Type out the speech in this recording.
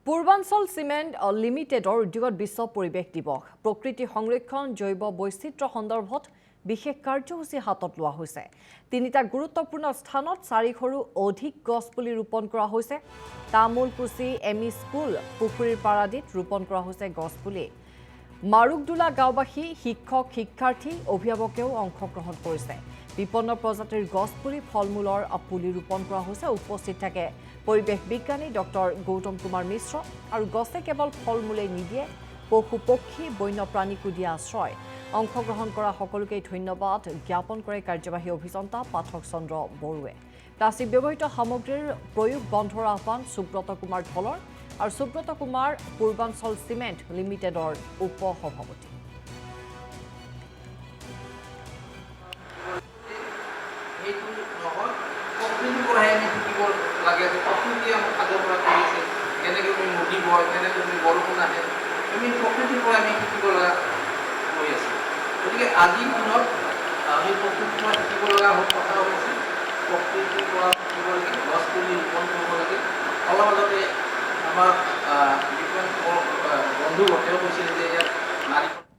পূৰ্বাঞ্চল চিমেণ্ট লিমিটেডৰ উদ্যোগত বিশ্ব পৰিৱেশ দিৱস প্ৰকৃতি সংৰক্ষণ জৈৱ বৈচিত্ৰ্য সন্দৰ্ভত বিশেষ কাৰ্যসূচী হাতত লোৱা হৈছে। তিনিটা গুৰুত্বপূৰ্ণ স্থানত 400ৰো অধিক গছপুলি ৰোপণ কৰা হৈছে। তামুলকুচি এমই স্কুল পুখুৰীৰ পাৰ আদিত ৰোপণ কৰা হৈছে গছপুলি। মাৰুকদোলা গাঁওবাসী শিক্ষক শিক্ষাৰ্থী অভিভাৱকেও অংশগ্ৰহণ কৰিছে। বিপন্ন প্ৰজাতিৰ গছপুলি ফলমূলৰ পুলি ৰোপণ কৰা হৈছে। উপস্থিত থাকে পৰিৱেশ বিজ্ঞানী ডক্টৰ গৌতম কুমাৰ মিশ্ৰ আৰু গছে কেৱল ফলমূলেই নিদিয়ে পশু পক্ষী বন্যপ্ৰাণীকো দিয়া আশ্ৰয়। অংশগ্ৰহণ কৰা সকলোকে ধন্যবাদ জ্ঞাপন কৰে কাৰ্যবাহী অভিযন্তা পাঠক চন্দ্ৰ বড়ুৱে। প্লাষ্টিক ব্যৱহৃত সামগ্ৰীৰ প্ৰয়োগ বন্ধৰ আহ্বান সুব্ৰত কুমাৰ ধলৰ আৰু সুব্ৰত কুমাৰ পূৰ্বাঞ্চল চিমেণ্ট লিমিটেডৰ উপ সভাপতি। গতিকে আজিৰ দিনত আমি প্ৰকৃতিৰ পৰা শিকিব লগা কথা হৈছে প্ৰকৃতিৰ পৰা শিকিব লাগে গছ পুলি ৰোপণ কৰিব লাগে। অলপ আগতে আমাৰ বন্ধু তেওঁ কৈছিলে যে ইয়াত নাৰিকল